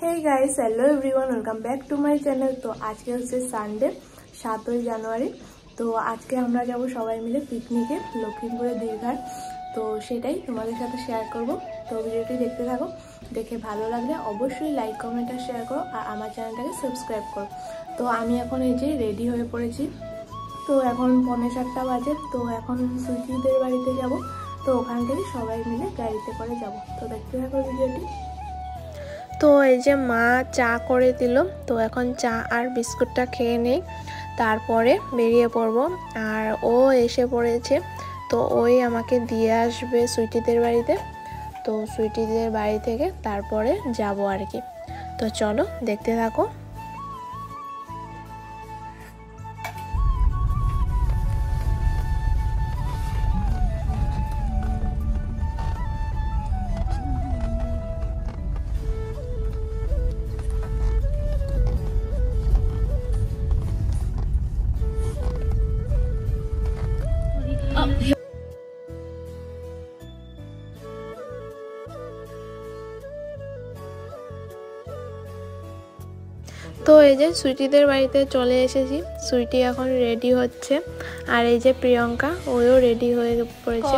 Hey guys, hello everyone, welcome back to my channel. তো আজকে হচ্ছে সানডে 7ই জানুয়ারি। তো আজকে আমরা যাব সবাই মিলে পিকনিকে লক্ষ্মীপুরের দীঘায়। তো সেটাই তোমাদের সাথে শেয়ার করব। তো ভিডিওটি দেখতে থাকো, দেখে ভালো লাগলে অবশ্যই লাইক কমেন্ট আর শেয়ার করো আর আমার চ্যানেলটাকে সাবস্ক্রাইব করো। তো আমি এখন এই যে রেডি হয়ে পড়েছি। তো এখন 6:45 বাজে। তো এখন সুইটিদের বাড়িতে যাব। তো ওখান থেকে সবাই মিলে গাড়িতে করে যাব। তো দেখতে থাকো ভিডিওটি। তো এই যে মা চা করে দিল, তো এখন চা আর বিস্কুটটা খেয়ে নেই, তারপরে বেরিয়ে পড়ব। আর ও এসে পড়েছে, তো ওই আমাকে দিয়ে আসবে সুইটিদের বাড়িতে। তো সুইটিদের বাড়ি থেকে তারপরে যাব আর কি। তো চলো দেখতে থাকো। তো এই যে সুইটিদের বাড়িতে চলে এসেছি। সুইটি এখন রেডি হচ্ছে, আর এই যে প্রিয়ঙ্কা ওও রেডি হয়ে পড়েছে।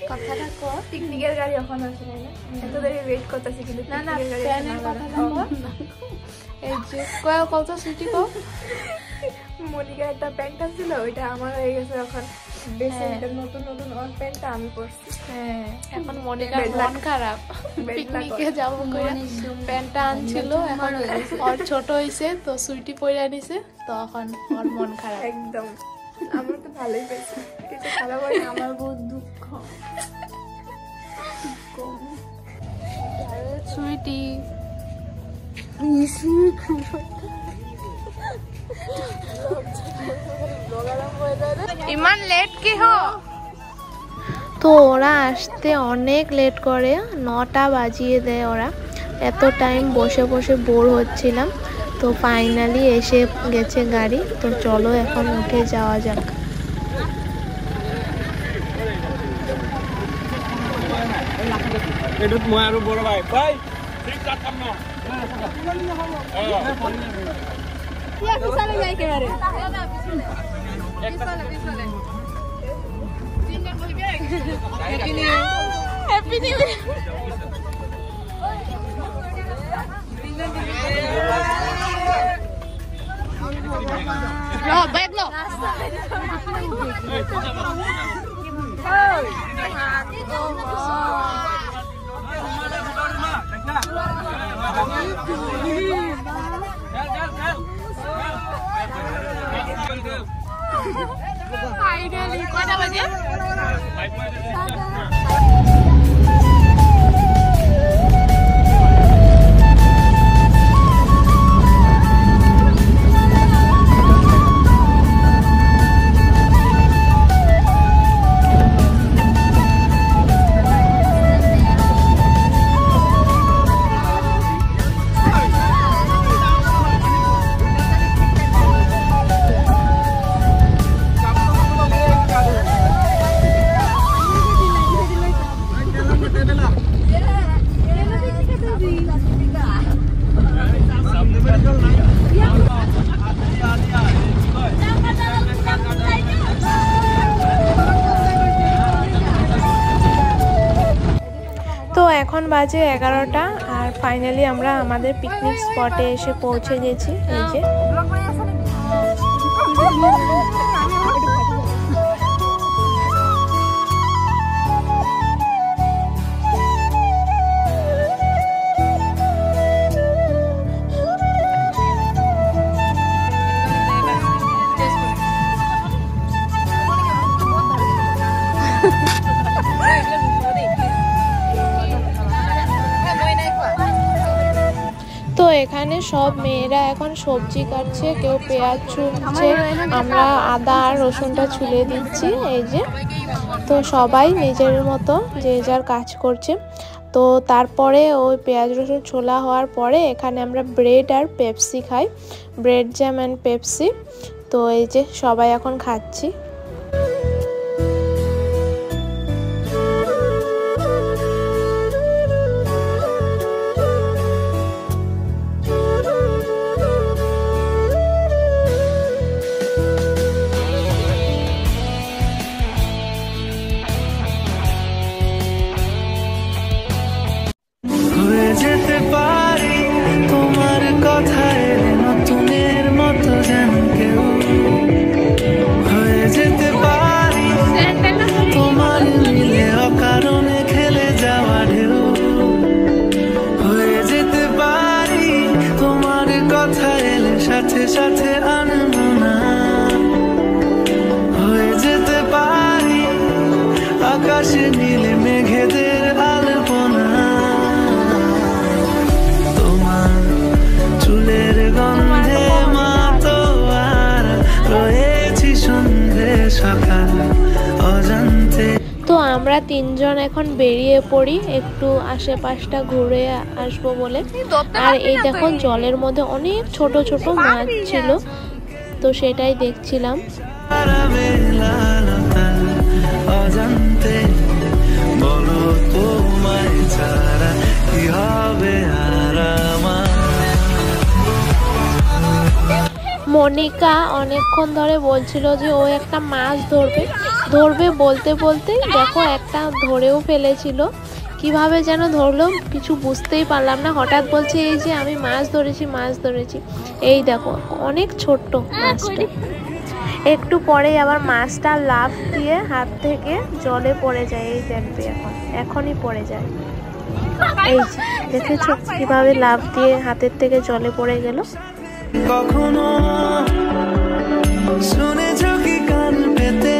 কথাটা কর, পিকনিকের গাড়ি এখন আসে না, এত দেরি ওয়েট করতেছি কিন্তু না না প্ল্যানের কথাটা কর। এই যে কয় কত সুইটি কো মনিকার একটা প্যান্ট ছিল, ওইটা আমার হয়ে গেছে এখন। বেশি নতুন নতুন ওর প্যান্টটা আমি পরছি। হ্যাঁ, এখন মনিকার মন খারাপ, পিকনিকে যাব কইরা প্যান্টটা আনছিল, এখন ওর ছোট হইছে তো সুইটি পয়রা নিছে, তো এখন ওর মন খারাপ একদম। আমার তো ভালোই পেয়েছে, কিছু খারাপ হয় না, আমার বহুত দুঃখ। সুইটি ইমান লেট কি হো। তো ওরা আসতে অনেক লেট করে, 9টা বাজিয়ে দেয় ওরা। এত টাইম বসে বসে বোর হচ্ছিলাম, তো ফাইনালি এসে গেছে গাড়ি। তো চলো এখন উঠে যাওয়া যাক। এটুক মই আৰু বড় ভাই ভাই ঠিক কাম না ইয়া পিছলে যাই কেবারে পিছলে তিনজন বইবে। Happy new year, happy new year. লো ব্যাগ লো। ফাইনালি কয়টা বাজে? তো এখন বাজে 11টা, আর ফাইনালি আমরা আমাদের পিকনিক স্পটে এসে পৌঁছে গেছি। এই যে তো এখানে সব মেয়েরা এখন সবজি কাটছে, কেউ পেঁয়াজ ছুলছে, আমরা আদা আর রসুনটা ছুলে দিচ্ছি। এই যে তো সবাই নিজের মতো যে যার কাজ করছে। তো তারপরে ওই পেঁয়াজ রসুন ছোলা হওয়ার পরে এখানে আমরা ব্রেড আর পেপসি খাই, ব্রেড জ্যাম অ্যান্ড পেপসি। তো এই যে সবাই এখন খাচ্ছি। আকাশে নীল মেঘেদের আলপনা, তোমার চুলের গন্ধে মাতো আর রয়েছি সন্ধে সকাল অজান্তে। তো আমরা তিনজন এখন বেরিয়ে পড়ি একটু আশেপাশটা ঘুরে আসবো বলে। আর এই দেখো জলের মধ্যে অনেক ছোট ছোট মাছ ছিল, তো সেটাই দেখছিলাম। অজান্তে বলো তোমায় ছাড়া কি হবে আর আমার। মনিকা অনেকক্ষণ ধরে বলছিল যে ও একটা মাছ ধরবে বলতে বলতেই দেখো একটা ধরেও ফেলেছিল। কিভাবে যেন ধরলো কিছু বুঝতেই পারলাম না, হঠাৎ বলছে এই যে আমি মাছ ধরেছি। এই দেখো অনেক ছোট্ট মাছটা। একটু পরেই আবার মাছটা লাফ দিয়ে হাত থেকে জলে পড়ে যায়। এই দেখবে এখনই পড়ে যায়। এই যে দেখেছো কিভাবে লাফ দিয়ে হাতের থেকে জলে পড়ে গেল। কখনো শুনেছ কি কান পেতে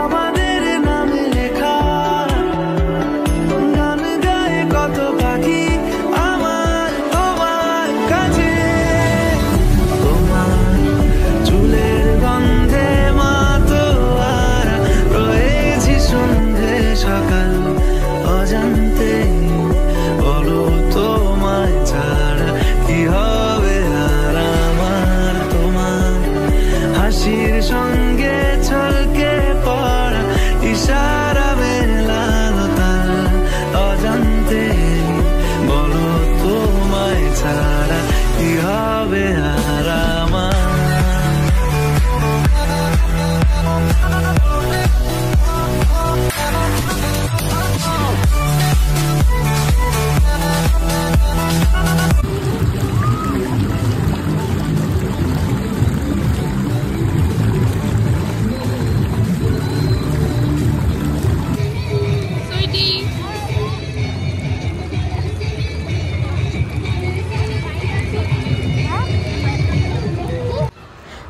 আমাদের নামে লেখা গান গায়ে কত পাখি আমার তোমার কাছে। তোমার চুলের গন্ধে মাতো আর রয়েছি সন্ধে সকাল অজান্তে বলো তোমায় ছাড়া কি হবে আর আমার। তোমার হাসির সঙ্গে ছলকে পড়া ইশারা মেলালতা অজান্তে বলো তোমায় ছাড়া কি হবে আর আমার।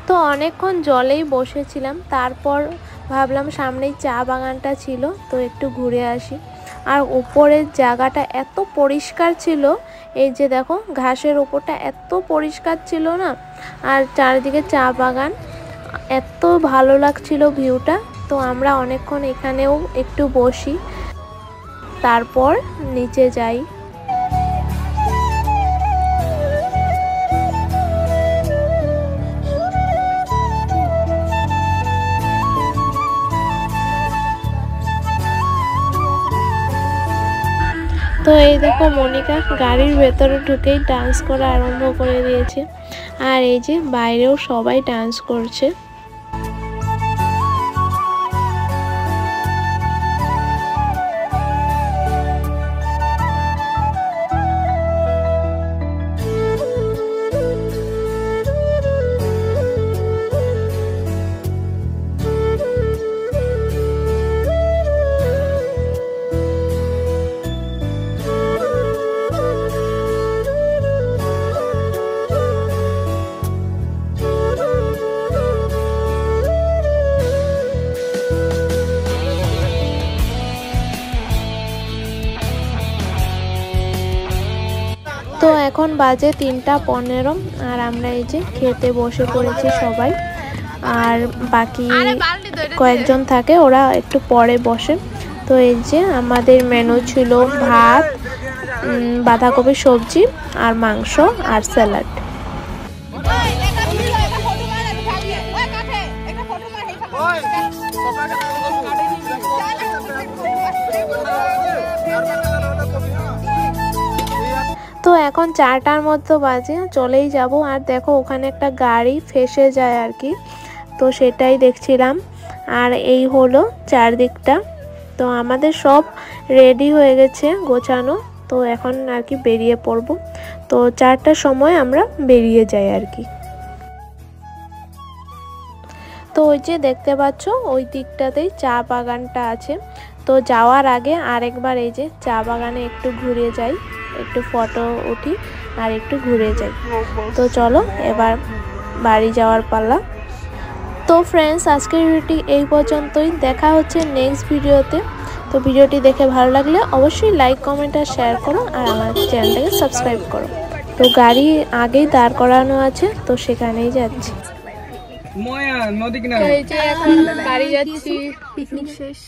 তো অনেকক্ষণ জলেই বসেছিলাম, তারপর ভাবলাম সামনেই চা বাগানটা ছিল তো একটু ঘুরে আসি। আর উপরের জায়গাটা এত পরিষ্কার ছিল, এই যে দেখো ঘাসের উপরটা এত পরিষ্কার ছিল না, আর চারিদিকে চা বাগান, এত ভালো লাগছিল ভিউটা। তো আমরা অনেকক্ষণ এখানেও একটু বসি, তারপর নিচে যাই। তো এই দেখো মনিকা গাড়ির ভেতরে ঢুকেই ডান্স করা আরম্ভ করে দিয়েছে, আর এই যে বাইরেও সবাই ডান্স করছে। তো এখন বাজে 3:15 আর আমরা এই যে খেতে বসে পড়েছি সবাই, আর বাকি কয়েকজন থাকে ওরা একটু পরে বসে। তো এই যে আমাদের মেনু ছিল ভাত, বাঁধাকপির সবজি আর মাংস আর স্যালাড। তো এখন 4টার মতো বাজে, চলেই যাব। আর দেখো ওখানে একটা গাড়ি ফেসে যায় আর কি, তো সেটাই দেখছিলাম। আর এই হলো চারদিকটা। তো আমাদের সব রেডি হয়ে গেছে গোছানো, তো এখন আর কি বেরিয়ে পড়ব। তো 4টার সময় আমরা বেরিয়ে যাই আর কি। তো ওই যে দেখতে পাচ্ছ ওই দিকটাতেই চা বাগানটা আছে। তো যাওয়ার আগে আরেকবার এই যে চা বাগানে একটু ঘুরে যাই, একটু ফটো উঠি আর একটু ঘুরে যাই। তো চলো এবার বাড়ি যাওয়ার পালা। তো ফ্রেন্ডস, আজকের ভিডিওটি এই পর্যন্তই। দেখা হচ্ছে নেক্সট ভিডিওতে। তো ভিডিওটি দেখে ভালো লাগলে অবশ্যই লাইক, কমেন্ট আর শেয়ার করো, আর আমার চ্যানেলটাকে সাবস্ক্রাইব করো। তো গাড়ি আগেই দাঁড় করানো আছে, তো সেখানেই যাচ্ছি। নদী কিনারে এই যে এখন বাড়ি যাচ্ছি, পিকনিক শেষ।